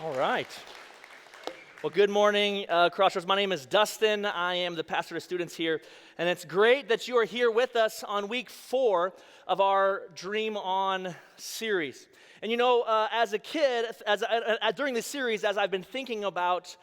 All right. Well, good morning, Crossroads. My name is Dustin. I am the pastor to students here, and it's great that you are here with us on week 4 of our Dream On series. And you know, as a kid, during this series, as I've been thinking about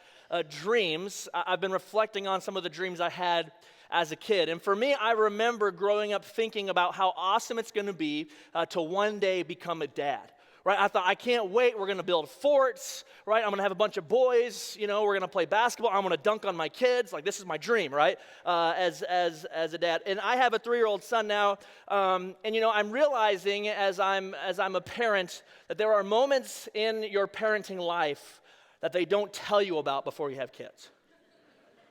dreams, I've been reflecting on some of the dreams I had as a kid. And for me, I remember growing up thinking about how awesome it's going to be to one day become a dad. Right, I thought, I can't wait, we're going to build forts, right, I'm going to have a bunch of boys, we're going to play basketball, I'm going to dunk on my kids, like this is my dream, right, as a dad. And I have a 3-year-old son now, and I'm realizing as I'm a parent that there are moments in your parenting life that they don't tell you about before you have kids.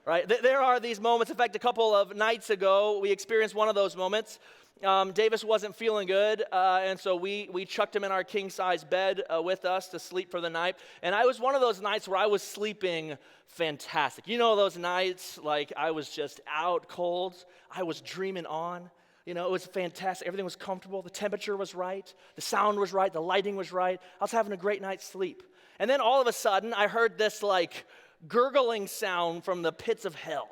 Right, there are these moments. In fact, a couple of nights ago, we experienced one of those moments. Davis wasn't feeling good, and so we chucked him in our king-size bed with us to sleep for the night. And I was one of those nights where I was sleeping fantastic. You know those nights, like I was just out cold. I was dreaming on. It was fantastic. Everything was comfortable. The temperature was right. The sound was right. The lighting was right. I was having a great night's sleep. And then all of a sudden, I heard this gurgling sound from the pits of hell,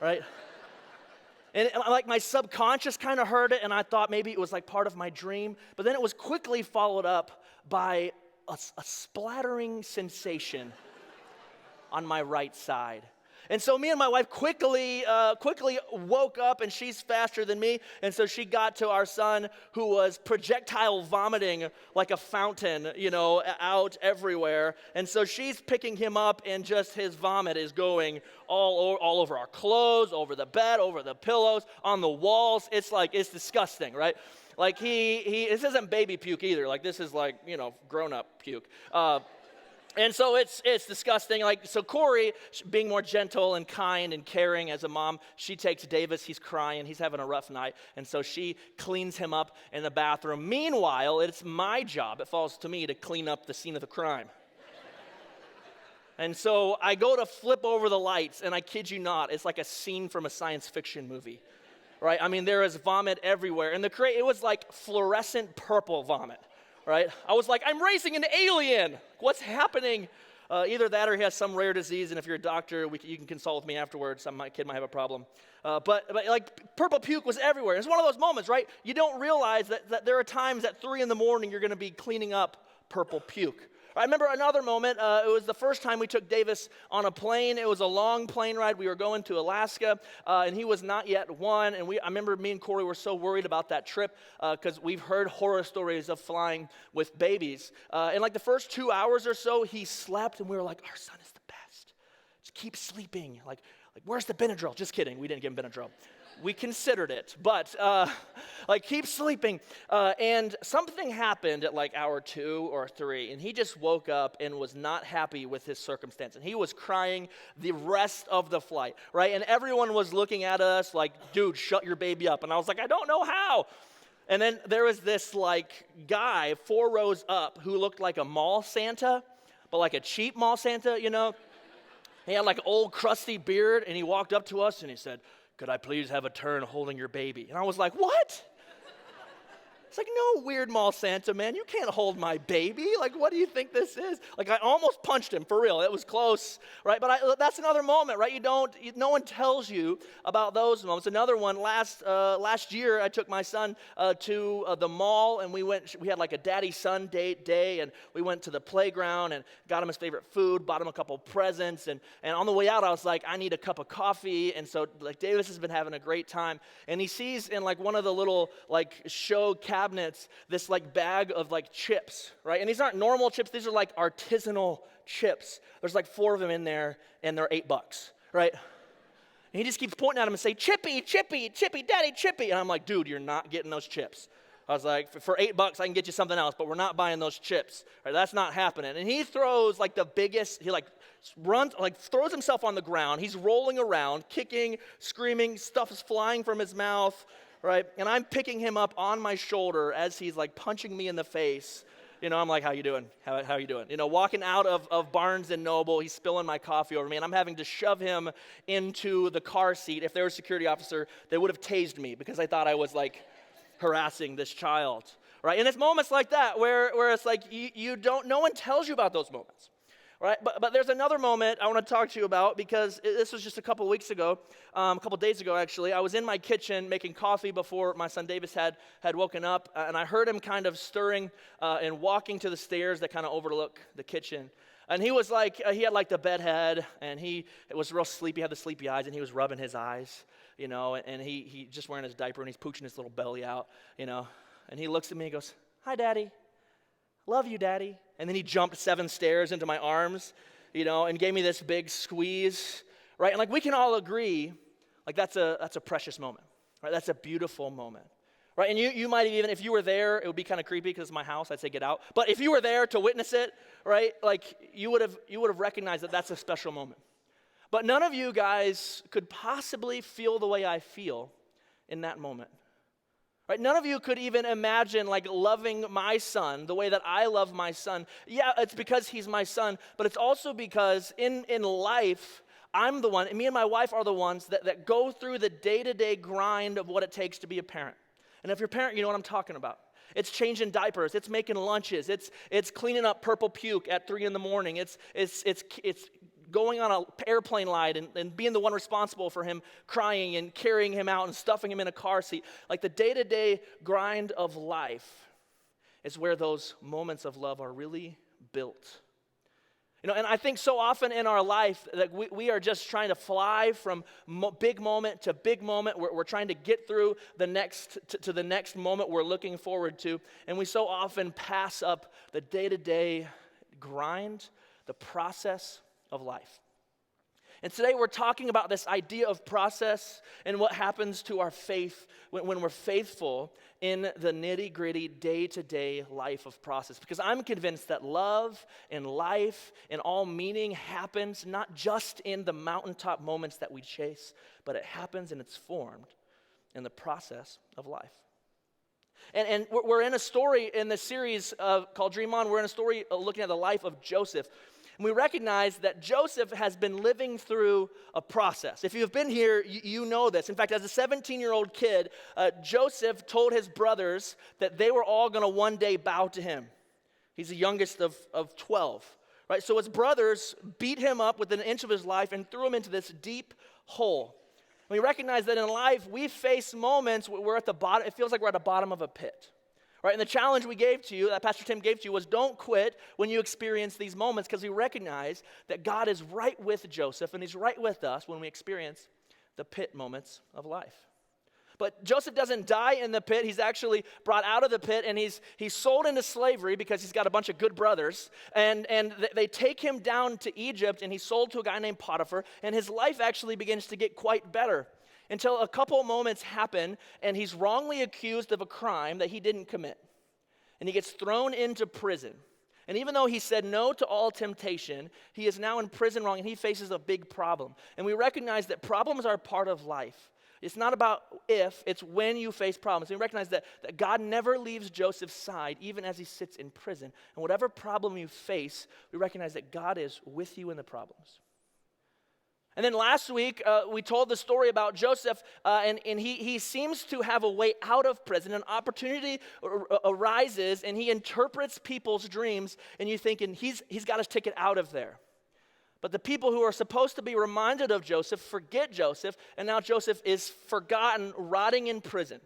right? And my subconscious kind of heard it, and I thought maybe it was part of my dream. But then it was quickly followed up by a splattering sensation on my right side. And so me and my wife quickly woke up, and she's faster than me. And so she got to our son, who was projectile vomiting like a fountain, out everywhere. And so she's picking him up, and just his vomit is going all over our clothes, over the bed, over the pillows, on the walls. It's disgusting, right? This isn't baby puke either. This is grown-up puke. And so it's disgusting. So Corey, being more gentle and kind and caring as a mom, she takes Davis. He's crying. He's having a rough night. And so she cleans him up in the bathroom. Meanwhile, it's my job. It falls to me to clean up the scene of the crime. And so I go to flip over the lights, and I kid you not, it's like a scene from a science fiction movie. Right? I mean, there is vomit everywhere. And it was like fluorescent purple vomit. Right? I was like, I'm raising an alien. What's happening? Either that or he has some rare disease, and if you're a doctor, you can consult with me afterwards. My kid might have a problem. But purple puke was everywhere. It's one of those moments, right? You don't realize that there are times at 3 in the morning you're going to be cleaning up purple puke. I remember another moment. It was the first time we took Davis on a plane. It was a long plane ride. We were going to Alaska, and he was not yet 1. And I remember me and Corey were so worried about that trip because we've heard horror stories of flying with babies. And the first 2 hours or so, he slept, and we were like, our son is the best. Just keep sleeping. Where's the Benadryl? Just kidding. We didn't give him Benadryl. We considered it, but keep sleeping. And something happened at hour 2 or 3, and he just woke up and was not happy with his circumstance. And he was crying the rest of the flight, right? And everyone was looking at us like, dude, shut your baby up. And I was like, I don't know how. And then there was this guy 4 rows up who looked like a mall Santa, but like a cheap mall Santa, He had old crusty beard, and he walked up to us and he said, could I please have a turn holding your baby? And I was like, what? It's no, weird mall Santa, man. You can't hold my baby. What do you think this is? I almost punched him, for real. It was close, right? But that's another moment, right? No one tells you about those moments. Another one, last year, I took my son to the mall, and we had a daddy-son date day, and we went to the playground and got him his favorite food, bought him a couple presents, and on the way out, I was like, I need a cup of coffee. And so, Davis has been having a great time, and he sees in one of the little show cabinets this bag of chips, right? And these aren't normal chips, these are artisanal chips. There's 4 of them in there, and they're $8, right? And he just keeps pointing at them and saying, Chippy, Chippy, Chippy, Daddy, Chippy. And I'm like, dude, you're not getting those chips. I was like, for $8, I can get you something else, but we're not buying those chips. Right? That's not happening. And he throws the biggest, he runs, throws himself on the ground. He's rolling around, kicking, screaming, stuff is flying from his mouth. Right, and I'm picking him up on my shoulder as he's punching me in the face. I'm like, how you doing? How you doing? Walking out of Barnes & Noble, he's spilling my coffee over me, and I'm having to shove him into the car seat. If they were a security officer, they would have tased me because I thought I was harassing this child. Right, and it's moments like that where it's you don't, no one tells you about those moments. right? But there's another moment I want to talk to you about because this was just a couple weeks ago, a couple days ago actually. I was in my kitchen making coffee before my son Davis had woken up, and I heard him kind of stirring and walking to the stairs that kind of overlook the kitchen. And he was like, he had like the bed head, and he was real sleepy, had the sleepy eyes, and he was rubbing his eyes, and he just wearing his diaper, and he's pooching his little belly out, and he looks at me and goes, "Hi, Daddy. Love you, Daddy." And then he jumped 7 stairs into my arms, and gave me this big squeeze, right? And like we can all agree, like that's a precious moment, right? That's a beautiful moment, right? And you might even, if you were there, it would be kind of creepy because it's my house. I'd say get out. But if you were there to witness it, right, like you would have recognized that that's a special moment. But none of you guys could possibly feel the way I feel in that moment. Right? None of you could even imagine like loving my son the way that I love my son. Yeah, it's because he's my son, but it's also because in life, I'm the one, and me and my wife are the ones that go through the day-to-day grind of what it takes to be a parent. And if you're a parent, you know what I'm talking about. It's changing diapers, it's making lunches, it's cleaning up purple puke at 3 a.m. It's going on an airplane ride and being the one responsible for him crying and carrying him out and stuffing him in a car seat. Like the day-to-day grind of life is where those moments of love are really built. And I think so often in our life that we are just trying to fly from big moment to big moment. We're trying to get through the next moment we're looking forward to. And we so often pass up the day-to-day grind, the process of life. And today we're talking about this idea of process and what happens to our faith when we're faithful in the nitty-gritty day-to-day life of process. Because I'm convinced that love and life and all meaning happens not just in the mountaintop moments that we chase, but it happens and it's formed in the process of life. And we're in a story in this series called Dream On. We're in a story looking at the life of Joseph. And we recognize that Joseph has been living through a process. If you've been here, you know this. In fact, as a 17-year-old kid, Joseph told his brothers that they were all going to one day bow to him. He's the youngest of 12. Right? So his brothers beat him up within an inch of his life and threw him into this deep hole. And we recognize that in life, we face moments where we're at the bottom. It feels like we're at the bottom of a pit. Right, and the challenge we gave to you, that Pastor Tim gave to you, was don't quit when you experience these moments, because we recognize that God is right with Joseph and he's right with us when we experience the pit moments of life. But Joseph doesn't die in the pit. He's actually brought out of the pit, and he's sold into slavery because he's got a bunch of good brothers. And they take him down to Egypt, and he's sold to a guy named Potiphar, and his life actually begins to get quite better. Until a couple moments happen, and he's wrongly accused of a crime that he didn't commit. And he gets thrown into prison. And even though he said no to all temptation, he is now in prison wrong, and he faces a big problem. And we recognize that problems are part of life. It's not about if, it's when you face problems. And we recognize that God never leaves Joseph's side, even as he sits in prison. And whatever problem you face, we recognize that God is with you in the problems. And then last week, we told the story about Joseph, and he seems to have a way out of prison. An opportunity arises, and he interprets people's dreams, and you're thinking, he's got his ticket out of there. But the people who are supposed to be reminded of Joseph forget Joseph, and now Joseph is forgotten, rotting in prison.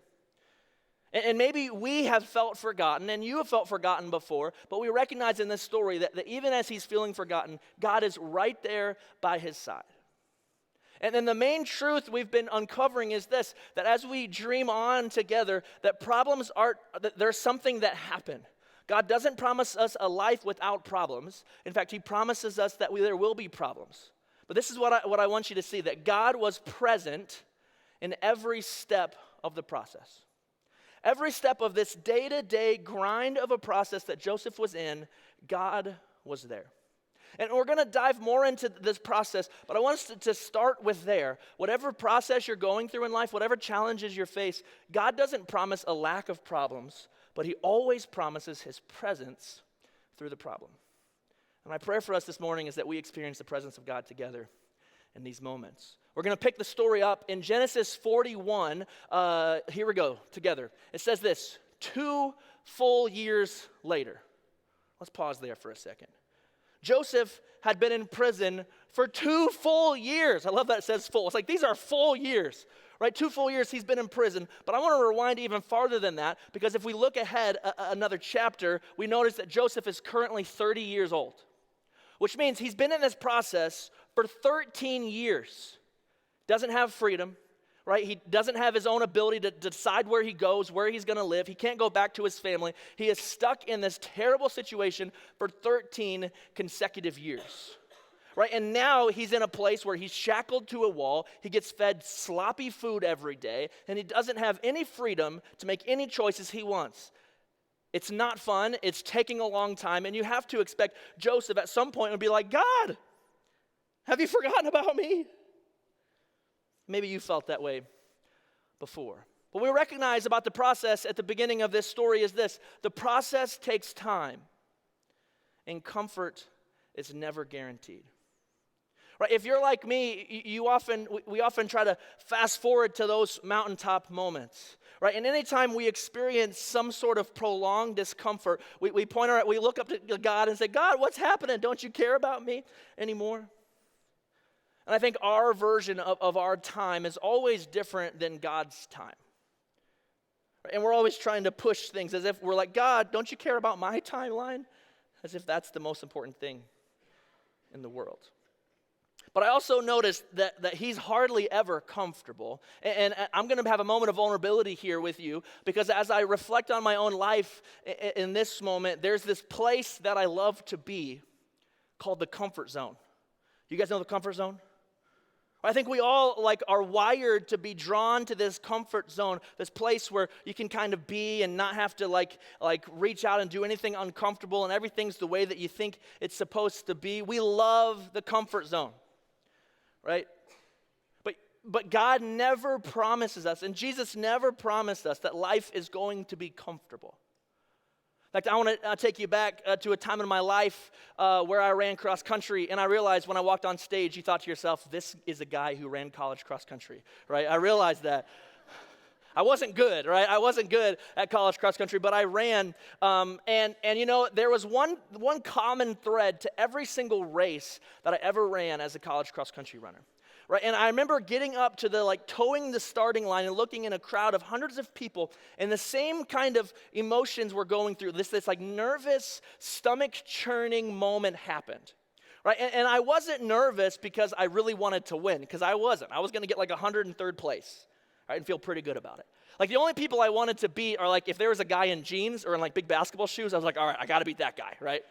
And maybe we have felt forgotten, and you have felt forgotten before, but we recognize in this story that even as he's feeling forgotten, God is right there by his side. And then the main truth we've been uncovering is this, that as we dream on together, that problems that there's something that happened. God doesn't promise us a life without problems. In fact, he promises us that there will be problems. But this is what I want you to see, that God was present in every step of the process. Every step of this day-to-day grind of a process that Joseph was in, God was there. And we're going to dive more into this process, but I want us to start with there. Whatever process you're going through in life, whatever challenges you face, God doesn't promise a lack of problems, but he always promises his presence through the problem. And my prayer for us this morning is that we experience the presence of God together in these moments. We're going to pick the story up in Genesis 41. Here we go, together. It says this, 2 full years later. Let's pause there for a second. Joseph had been in prison for 2 full years. I love that it says full. It's like these are full years, right? 2 full years he's been in prison. But I want to rewind even farther than that, because if we look ahead another chapter, we notice that Joseph is currently 30 years old, which means he's been in this process for 13 years. Doesn't have freedom, right? He doesn't have his own ability to decide where he goes, where he's going to live. He can't go back to his family. He is stuck in this terrible situation for 13 consecutive years, right? And now he's in a place where he's shackled to a wall. He gets fed sloppy food every day, and he doesn't have any freedom to make any choices he wants. It's not fun. It's taking a long time, and you have to expect Joseph at some point to be like, God, have you forgotten about me? Maybe you felt that way before. What we recognize about the process at the beginning of this story is this: the process takes time, and comfort is never guaranteed. Right? If you're like me, we often try to fast forward to those mountaintop moments. Right? And anytime we experience some sort of prolonged discomfort, we look up to God and say, God, what's happening? Don't you care about me anymore? And I think our version of our time is always different than God's time. And we're always trying to push things as if we're like, God, don't you care about my timeline? As if that's the most important thing in the world. But I also noticed that he's hardly ever comfortable. And I'm going to have a moment of vulnerability here with you, because as I reflect on my own life in this moment, there's this place that I love to be called the comfort zone. You guys know the comfort zone? I think we all are wired to be drawn to this comfort zone, this place where you can kind of be and not have to reach out and do anything uncomfortable, and everything's the way that you think it's supposed to be. We love the comfort zone, right? But God never promises us, and Jesus never promised us, that life is going to be comfortable. In fact, I want to take you back to a time in my life where I ran cross country, and I realized when I walked on stage, you thought to yourself, this is a guy who ran college cross country, right? I realized that. I wasn't good, right? I wasn't good at college cross country, but I ran, and you know, there was one common thread to every single race that I ever ran as a college cross country runner. Right, and I remember getting up to towing the starting line and looking in a crowd of hundreds of people, and the same kind of emotions were going through. This nervous, stomach-churning moment happened. Right, and I wasn't nervous because I really wanted to win, because I wasn't. I was going to get 103rd place, right, and feel pretty good about it. The only people I wanted to beat are if there was a guy in jeans or in big basketball shoes, I was like, all right, I got to beat that guy, right?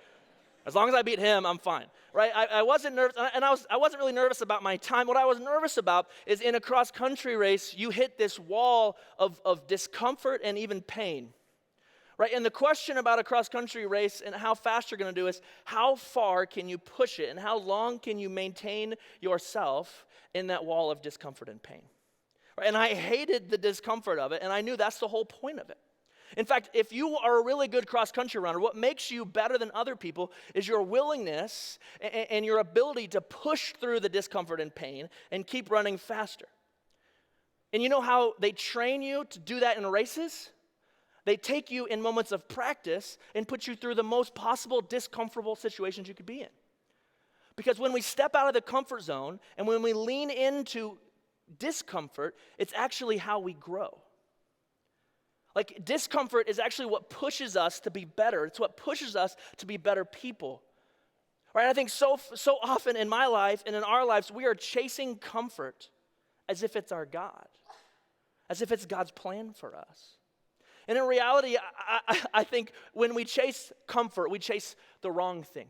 As long as I beat him, I'm fine, right? I wasn't nervous, and I wasn't really nervous about my time. What I was nervous about is in a cross-country race, you hit this wall of discomfort and even pain, right? And the question about a cross-country race and how fast you're going to do is, how far can you push it, and how long can you maintain yourself in that wall of discomfort and pain? Right? And I hated the discomfort of it, and I knew that's the whole point of it. In fact, if you are a really good cross-country runner, what makes you better than other people is your willingness and your ability to push through the discomfort and pain and keep running faster. And you know how they train you to do that in races? They take you in moments of practice and put you through the most possible discomfortable situations you could be in. Because when we step out of the comfort zone and when we lean into discomfort, it's actually how we grow. Discomfort is actually what pushes us to be better. It's what pushes us to be better people. Right? I think so often in my life and in our lives, we are chasing comfort as if it's our God, as if it's God's plan for us. And in reality, I think when we chase comfort, we chase the wrong thing.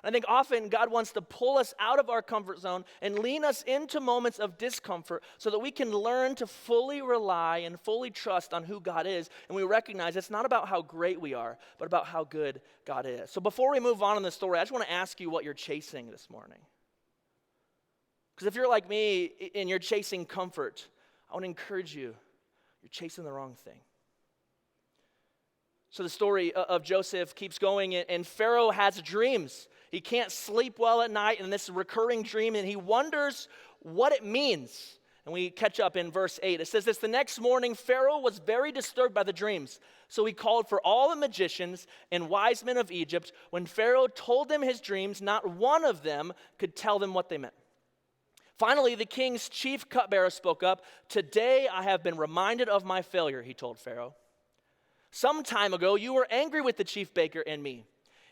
I think often God wants to pull us out of our comfort zone and lean us into moments of discomfort so that we can learn to fully rely and fully trust on who God is. And we recognize it's not about how great we are, but about how good God is. So before we move on in the story, I just want to ask you what you're chasing this morning. Because if you're like me and you're chasing comfort, I want to encourage you, you're chasing the wrong thing. So the story of Joseph keeps going, and Pharaoh has dreams. He can't sleep well at night, and this recurring dream, and he wonders what it means. And we catch up in verse 8. It says this, the next morning Pharaoh was very disturbed by the dreams. So he called for all the magicians and wise men of Egypt. When Pharaoh told them his dreams, not one of them could tell them what they meant. Finally, the king's chief cupbearer spoke up. Today I have been reminded of my failure, he told Pharaoh. Some time ago you were angry with the chief baker and me,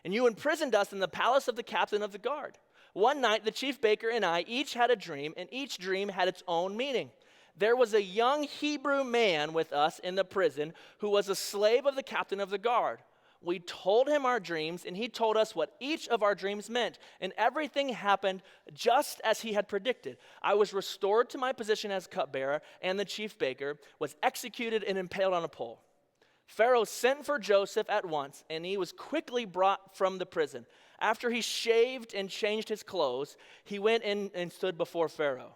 and you imprisoned us in the palace of the captain of the guard. One night, the chief baker and I each had a dream, and each dream had its own meaning. There was a young Hebrew man with us in the prison who was a slave of the captain of the guard. We told him our dreams, and he told us what each of our dreams meant, and everything happened just as he had predicted. I was restored to my position as cupbearer, and the chief baker was executed and impaled on a pole. Pharaoh sent for Joseph at once, and he was quickly brought from the prison. After he shaved and changed his clothes, he went in and stood before Pharaoh.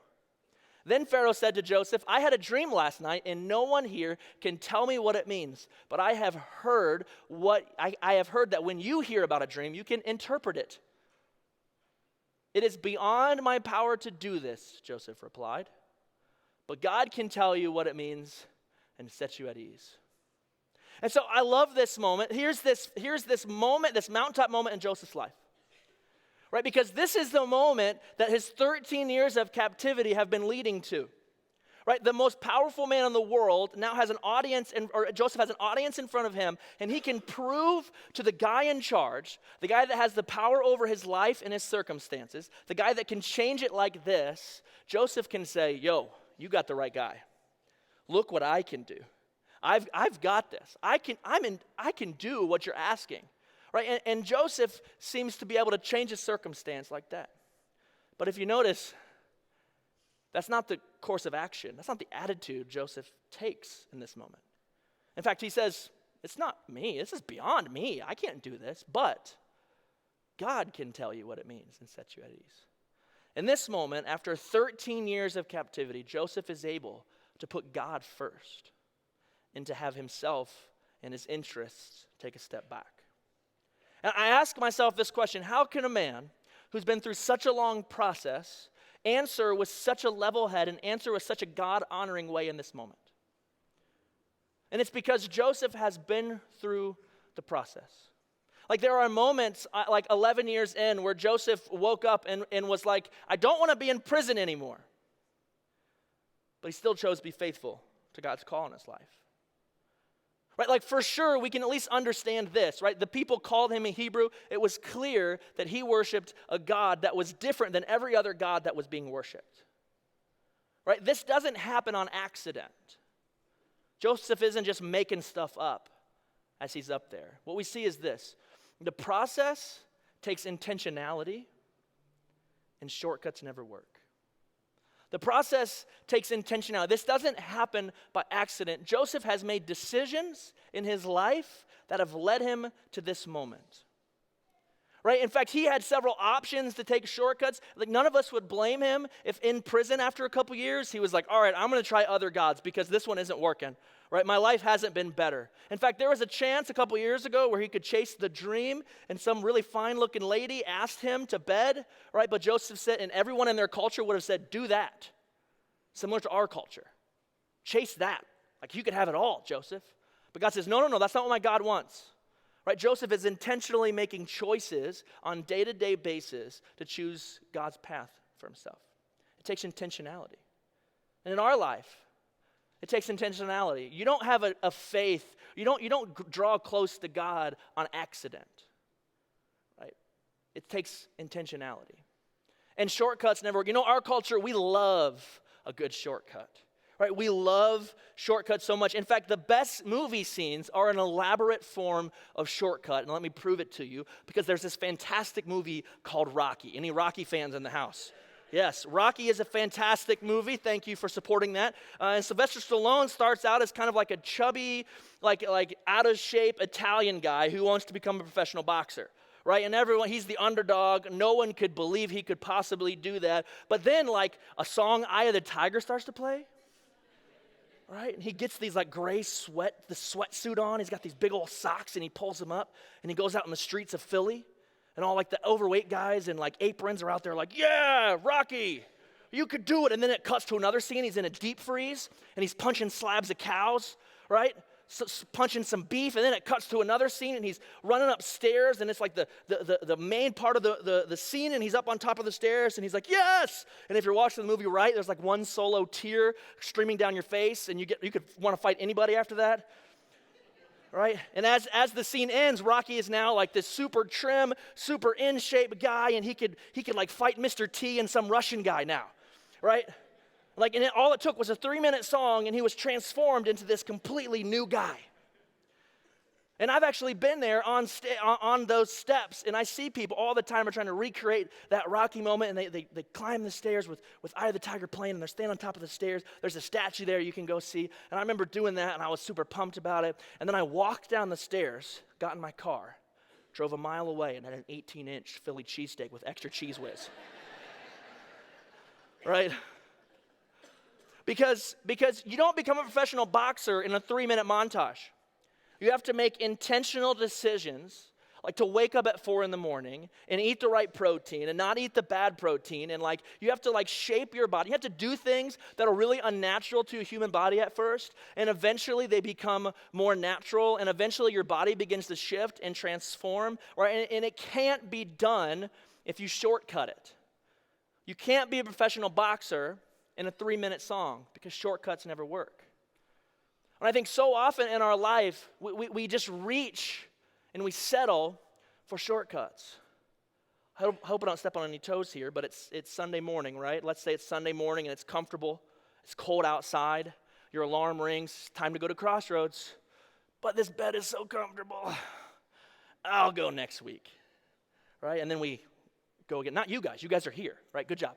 Then Pharaoh said to Joseph, I had a dream last night, and no one here can tell me what it means. But I have heard that when you hear about a dream, you can interpret it. It is beyond my power to do this, Joseph replied. But God can tell you what it means and set you at ease. And so I love this moment. Here's this moment, this mountaintop moment in Joseph's life. Right? Because this is the moment that his 13 years of captivity have been leading to. Right? The most powerful man in the world now has an audience, Joseph has an audience in front of him, and he can prove to the guy in charge, the guy that has the power over his life and his circumstances, the guy that can change it like this, Joseph can say, yo, you got the right guy. Look what I can do. I've got this. I can do what you're asking, right? And Joseph seems to be able to change his circumstance like that. But if you notice, that's not the course of action. That's not the attitude Joseph takes in this moment. In fact, he says, it's not me. This is beyond me. I can't do this. But God can tell you what it means and set you at ease. In this moment, after 13 years of captivity, Joseph is able to put God first and to have himself and his interests take a step back. And I ask myself this question, how can a man who's been through such a long process answer with such a level head and answer with such a God-honoring way in this moment? And it's because Joseph has been through the process. Like there are moments, like 11 years in, where Joseph woke up and was like, I don't want to be in prison anymore. But he still chose to be faithful to God's call in his life. Right, like for sure, we can at least understand this, right? The people called him a Hebrew. It was clear that he worshiped a God that was different than every other God that was being worshiped. Right, this doesn't happen on accident. Joseph isn't just making stuff up as he's up there. What we see is this. The process takes intentionality, and shortcuts never work. The process takes intentionality. This doesn't happen by accident. Joseph has made decisions in his life that have led him to this moment. Right? In fact, he had several options to take shortcuts. Like none of us would blame him if in prison after a couple years, he was like, all right, I'm going to try other gods because this one isn't working. Right? My life hasn't been better. In fact, there was a chance a couple years ago where he could chase the dream and some really fine-looking lady asked him to bed, right? But Joseph said, and everyone in their culture would have said, do that. Similar to our culture. Chase that. Like you could have it all, Joseph. But God says, no, that's not what my God wants. Right? Joseph is intentionally making choices on a day-to-day basis to choose God's path for himself. It takes intentionality. And in our life, it takes intentionality. You don't have a faith. You don't draw close to God on accident. Right? It takes intentionality. And shortcuts never work. You know, our culture, we love a good shortcut. Right? We love shortcuts so much. In fact, the best movie scenes are an elaborate form of shortcut. And let me prove it to you, because there's this fantastic movie called Rocky. Any Rocky fans in the house? Yes, Rocky is a fantastic movie. Thank you for supporting that. And Sylvester Stallone starts out as kind of like a chubby, like out of shape Italian guy who wants to become a professional boxer. Right? And he's the underdog. No one could believe he could possibly do that. But then like a song, Eye of the Tiger, starts to play. Right? And he gets these like gray the sweatsuit on. He's got these big old socks and he pulls them up and he goes out in the streets of Philly. And all like the overweight guys and like aprons are out there like, yeah, Rocky, You could do it. And then it cuts to another scene. He's in a deep freeze, and he's punching slabs of cows, right? Punching some beef, and then it cuts to another scene, and he's running upstairs, and it's like the main part of the scene, and he's up on top of the stairs, and he's like, yes! And if you're watching the movie right, there's like one solo tear streaming down your face, and you could want to fight anybody after that. Right? And as the scene ends, Rocky is now like this super trim, super in shape guy, and he could like fight Mr. T and some Russian guy now, right? Like, and all it took was a 3-minute song, and he was transformed into this completely new guy. And I've actually been there on those steps, and I see people all the time are trying to recreate that Rocky moment, and they climb the stairs with Eye of the Tiger playing, and they're standing on top of the stairs. There's a statue there you can go see. And I remember doing that, and I was super pumped about it. And then I walked down the stairs, got in my car, drove a mile away, and had an 18-inch Philly cheesesteak with extra cheese whiz. Right? Because you don't become a professional boxer in a 3-minute montage. You have to make intentional decisions, like to wake up at 4 a.m. and eat the right protein and not eat the bad protein. And like you have to like shape your body. You have to do things that are really unnatural to a human body at first. And eventually they become more natural. And eventually your body begins to shift and transform. Right? And it can't be done if you shortcut it. You can't be a professional boxer in a 3-minute song because shortcuts never work. And I think so often in our life, we just reach and we settle for shortcuts. I hope I don't step on any toes here, but it's Sunday morning, right? Let's say it's Sunday morning and it's comfortable. It's cold outside. Your alarm rings. Time to go to Crossroads. But this bed is so comfortable. I'll go next week, right? And then we go again. Not you guys. You guys are here, right? Good job.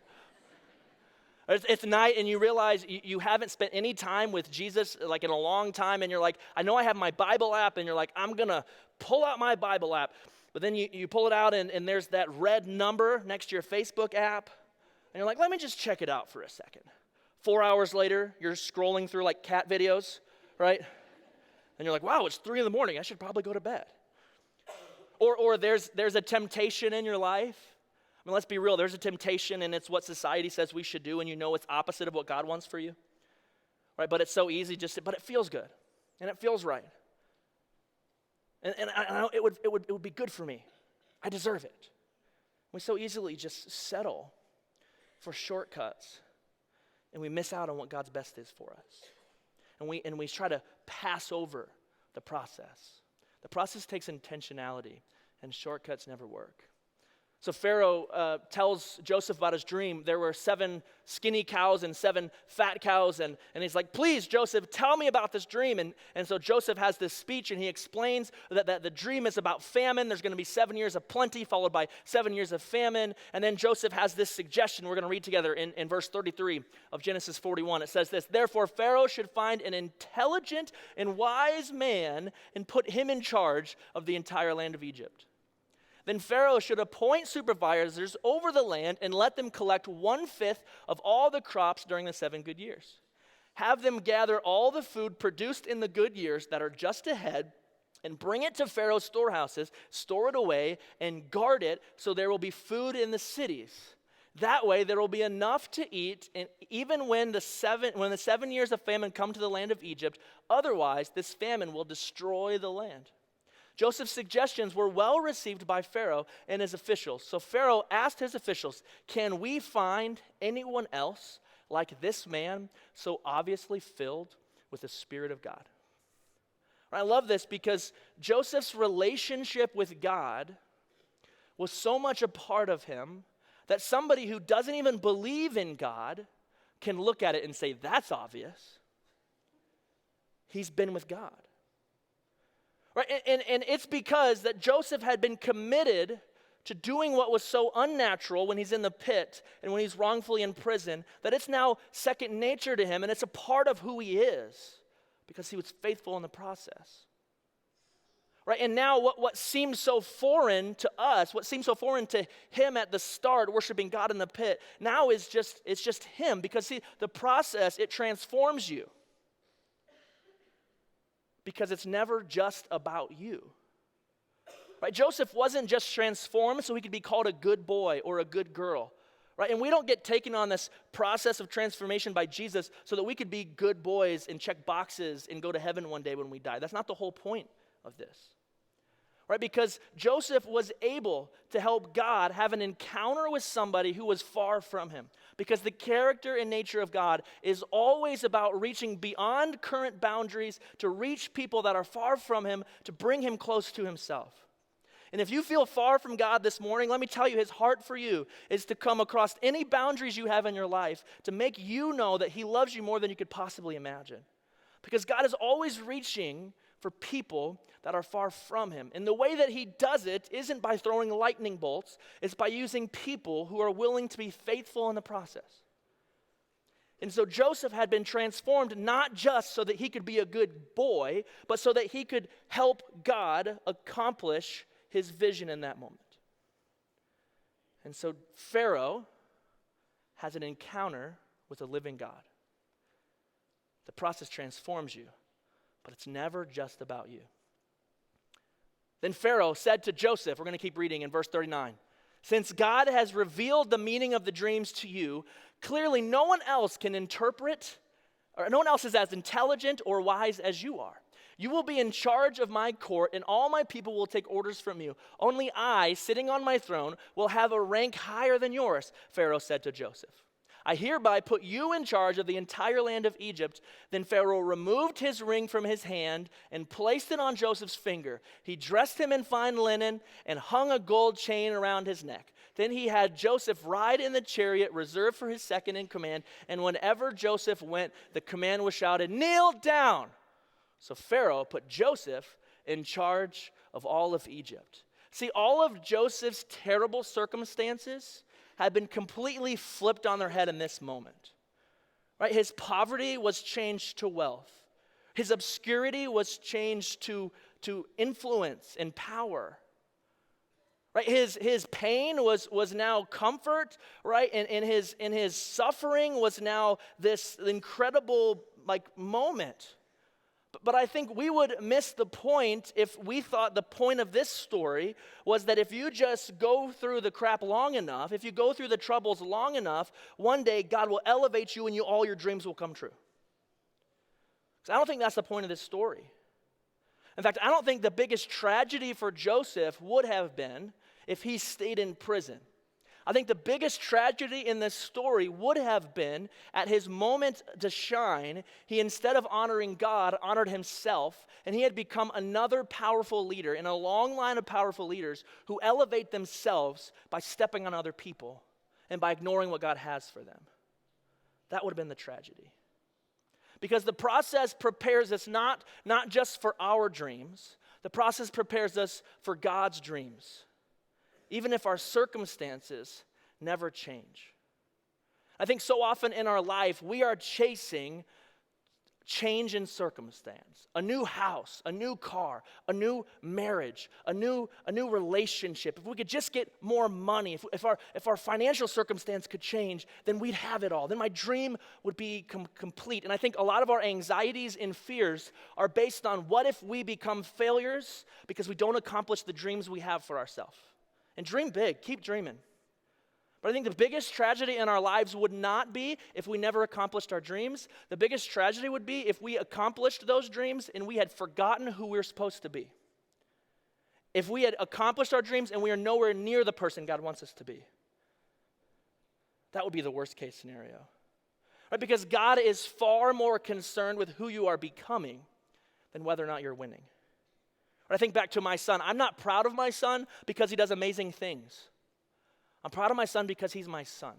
It's night and you realize you haven't spent any time with Jesus like in a long time, and you're like, I know I have my Bible app, and you're like, I'm going to pull out my Bible app. But then you pull it out and there's that red number next to your Facebook app, and you're like, let me just check it out for a second. 4 hours later, you're scrolling through like cat videos, right? And you're like, wow, it's 3 a.m. I should probably go to bed. Or there's a temptation in your life. I mean, let's be real, there's a temptation, and it's what society says we should do, and you know it's opposite of what God wants for you. Right? But it's so easy but it feels good, and it feels right. And I know it would be good for me. I deserve it. We so easily just settle for shortcuts, and we miss out on what God's best is for us. And we try to pass over the process. The process takes intentionality, and shortcuts never work. So Pharaoh tells Joseph about his dream. There were 7 skinny cows and 7 fat cows. And he's like, please, Joseph, tell me about this dream. And so Joseph has this speech, and he explains that the dream is about famine. There's going to be 7 years of plenty followed by 7 years of famine. And then Joseph has this suggestion we're going to read together in verse 33 of Genesis 41. It says this, therefore Pharaoh should find an intelligent and wise man and put him in charge of the entire land of Egypt. Then Pharaoh should appoint supervisors over the land and let them collect 1/5 of all the crops during the 7 good years. Have them gather all the food produced in the good years that are just ahead and bring it to Pharaoh's storehouses, store it away, and guard it so there will be food in the cities. That way there will be enough to eat, and even when the 7 years of famine come to the land of Egypt, otherwise this famine will destroy the land. Joseph's suggestions were well received by Pharaoh and his officials. So Pharaoh asked his officials, can we find anyone else like this man so obviously filled with the Spirit of God? I love this because Joseph's relationship with God was so much a part of him that somebody who doesn't even believe in God can look at it and say, that's obvious. He's been with God. Right? And it's because that Joseph had been committed to doing what was so unnatural when he's in the pit and when he's wrongfully in prison, that it's now second nature to him, and it's a part of who he is because he was faithful in the process. Right? And now what seems so foreign to us, what seems so foreign to him at the start, worshiping God in the pit, now it's just him, because see, the process, it transforms you. Because it's never just about you. Right? Joseph wasn't just transformed so he could be called a good boy or a good girl. right? And we don't get taken on this process of transformation by Jesus so that we could be good boys and check boxes and go to heaven one day when we die. That's not the whole point of this, right? Because Joseph was able to help God have an encounter with somebody who was far from him. Because the character and nature of God is always about reaching beyond current boundaries to reach people that are far from him, to bring him close to himself. And if you feel far from God this morning, let me tell you, his heart for you is to come across any boundaries you have in your life to make you know that he loves you more than you could possibly imagine. Because God is always reaching for people that are far from him. And the way that he does it isn't by throwing lightning bolts, it's by using people who are willing to be faithful in the process. And so Joseph had been transformed not just so that he could be a good boy, but so that he could help God accomplish his vision in that moment. And so Pharaoh has an encounter with a living God. The process transforms you, but it's never just about you. Then Pharaoh said to Joseph, we're going to keep reading in verse 39, "Since God has revealed the meaning of the dreams to you, clearly no one else can interpret, or no one else is as intelligent or wise as you are. You will be in charge of my court, and all my people will take orders from you. Only I, sitting on my throne, will have a rank higher than yours," Pharaoh said to Joseph. "I hereby put you in charge of the entire land of Egypt." Then Pharaoh removed his ring from his hand and placed it on Joseph's finger. He dressed him in fine linen and hung a gold chain around his neck. Then he had Joseph ride in the chariot reserved for his second in command. And whenever Joseph went, the command was shouted, "Kneel down!" So Pharaoh put Joseph in charge of all of Egypt. See, all of Joseph's terrible circumstances had been completely flipped on their head in this moment. Right? His poverty was changed to wealth. His obscurity was changed to influence and power. Right? His pain was now comfort, right? And his suffering was now this incredible moment. But I think we would miss the point if we thought the point of this story was that if you just go through the crap long enough, if you go through the troubles long enough, one day God will elevate you and all your dreams will come true. Because I don't think that's the point of this story. In fact, I don't think the biggest tragedy for Joseph would have been if he stayed in prison. I think the biggest tragedy in this story would have been at his moment to shine, he, instead of honoring God, honored himself, and he had become another powerful leader in a long line of powerful leaders who elevate themselves by stepping on other people and by ignoring what God has for them. That would have been the tragedy. Because the process prepares us not just for our dreams, the process prepares us for God's dreams, even if our circumstances never change. I think so often in our life, we are chasing change in circumstance, a new house, a new car, a new marriage, a new relationship. If we could just get more money, if our financial circumstance could change, then we'd have it all. Then my dream would be complete. And I think a lot of our anxieties and fears are based on what if we become failures because we don't accomplish the dreams we have for ourselves. And dream big, keep dreaming. But I think the biggest tragedy in our lives would not be if we never accomplished our dreams. The biggest tragedy would be if we accomplished those dreams and we had forgotten who we were supposed to be. If we had accomplished our dreams and we are nowhere near the person God wants us to be. That would be the worst case scenario. Right? Because God is far more concerned with who you are becoming than whether or not you're winning. I think back to my son. I'm not proud of my son because he does amazing things. I'm proud of my son because he's my son.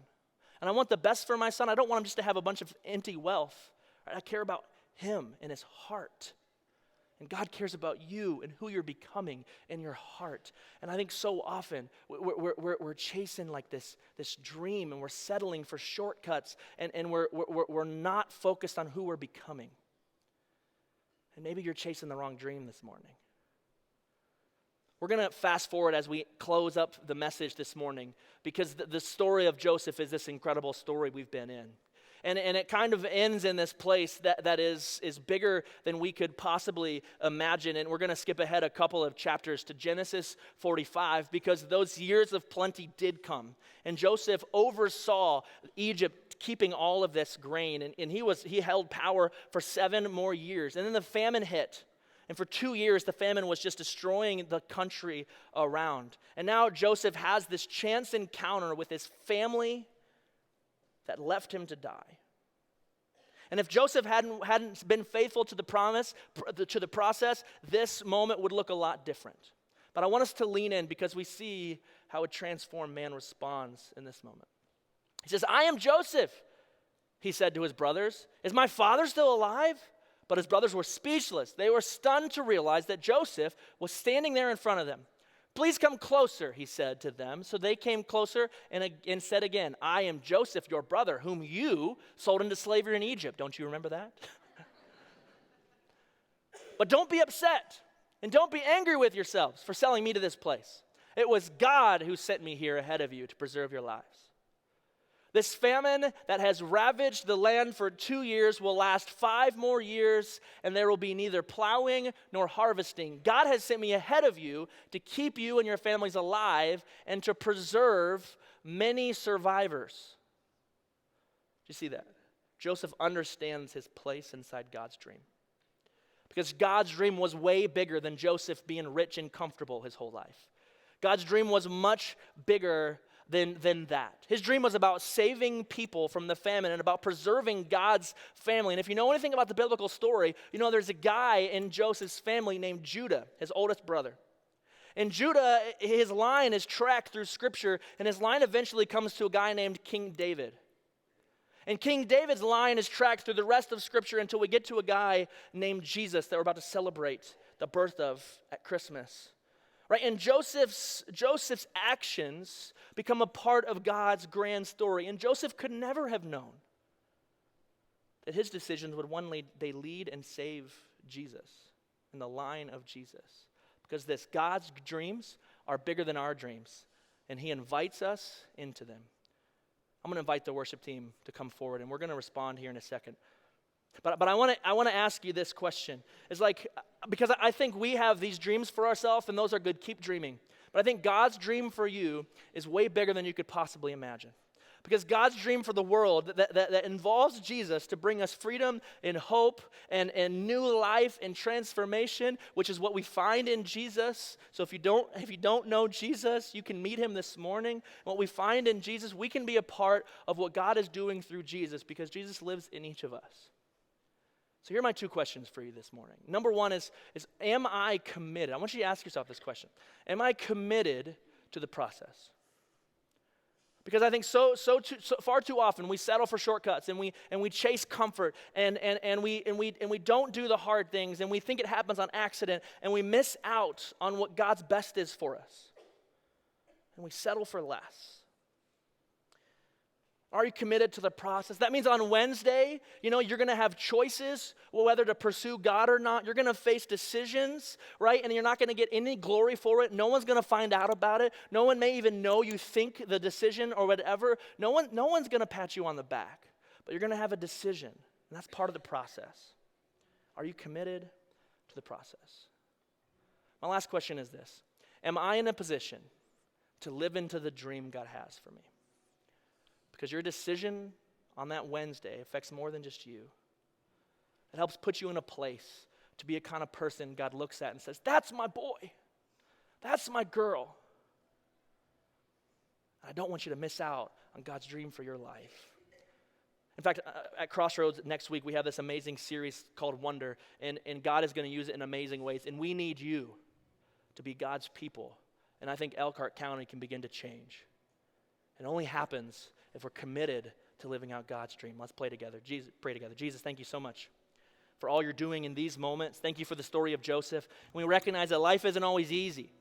And I want the best for my son. I don't want him just to have a bunch of empty wealth. Right? I care about him and his heart. And God cares about you and who you're becoming in your heart. And I think so often we're chasing like this dream, and we're settling for shortcuts, and we're not focused on who we're becoming. And maybe you're chasing the wrong dream this morning. We're going to fast forward as we close up the message this morning, because the story of Joseph is this incredible story we've been in. And it kind of ends in this place that is bigger than we could possibly imagine. And we're going to skip ahead a couple of chapters to Genesis 45 because those years of plenty did come. And Joseph oversaw Egypt keeping all of this grain. And he held power for 7 more years. And then the famine hit. And for 2 years, the famine was just destroying the country around. And now Joseph has this chance encounter with his family that left him to die. And if Joseph hadn't been faithful to the promise, to the process, this moment would look a lot different. But I want us to lean in because we see how a transformed man responds in this moment. He says, "I am Joseph," he said to his brothers. "Is my father still alive?" But his brothers were speechless. They were stunned to realize that Joseph was standing there in front of them. "Please come closer," he said to them. So they came closer and said again, "I am Joseph, your brother, whom you sold into slavery in Egypt." Don't you remember that? "But don't be upset and don't be angry with yourselves for selling me to this place. It was God who sent me here ahead of you to preserve your lives. This famine that has ravaged the land for 2 years will last 5 more years, and there will be neither plowing nor harvesting. God has sent me ahead of you to keep you and your families alive and to preserve many survivors." Do you see that? Joseph understands his place inside God's dream. Because God's dream was way bigger than Joseph being rich and comfortable his whole life. God's dream was much bigger than that. His dream was about saving people from the famine and about preserving God's family. And if you know anything about the biblical story, you know there's a guy in Joseph's family named Judah, his oldest brother. And Judah, his line is tracked through Scripture, and his line eventually comes to a guy named King David. And King David's line is tracked through the rest of Scripture until we get to a guy named Jesus that we're about to celebrate the birth of at Christmas. Right? And Joseph's actions become a part of God's grand story. And Joseph could never have known that his decisions would they lead and save Jesus in the line of Jesus. Because God's dreams are bigger than our dreams. And he invites us into them. I'm going to invite the worship team to come forward, and we're going to respond here in a second. But I want to ask you this question. It's like, because I think we have these dreams for ourselves, and those are good. Keep dreaming. But I think God's dream for you is way bigger than you could possibly imagine. Because God's dream for the world that involves Jesus to bring us freedom and hope and new life and transformation, which is what we find in Jesus. So if you don't know Jesus, you can meet him this morning. What we find in Jesus, we can be a part of what God is doing through Jesus because Jesus lives in each of us. So here are my 2 questions for you this morning. Number 1 is am I committed? I want you to ask yourself this question. Am I committed to the process? Because I think so far too often we settle for shortcuts and we chase comfort and we don't do the hard things and we think it happens on accident and we miss out on what God's best is for us. And we settle for less. Are you committed to the process? That means on Wednesday, you're going to have choices whether to pursue God or not. You're going to face decisions, right? And you're not going to get any glory for it. No one's going to find out about it. No one may even know you think the decision or whatever. No one's going to pat you on the back. But you're going to have a decision, and that's part of the process. Are you committed to the process? My last question is this. Am I in a position to live into the dream God has for me? Because your decision on that Wednesday affects more than just you. It helps put you in a place to be a kind of person God looks at and says, "That's my boy. That's my girl." I don't want you to miss out on God's dream for your life. In fact, at Crossroads next week, we have this amazing series called Wonder, and God is going to use it in amazing ways. And we need you to be God's people. And I think Elkhart County can begin to change. It only happens if we're committed to living out God's dream. Let's pray together. Jesus, thank you so much for all you're doing in these moments. Thank you for the story of Joseph. We recognize that life isn't always easy.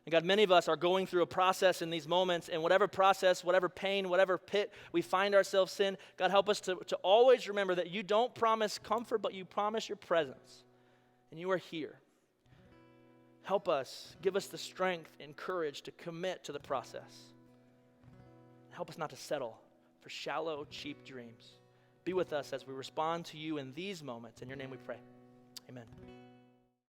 And God, many of us are going through a process in these moments, and whatever process, whatever pain, whatever pit we find ourselves in, God, help us to always remember that you don't promise comfort, but you promise your presence, and you are here. Help us, give us the strength and courage to commit to the process. Help us not to settle for shallow, cheap dreams. Be with us as we respond to you in these moments. In your name we pray. Amen.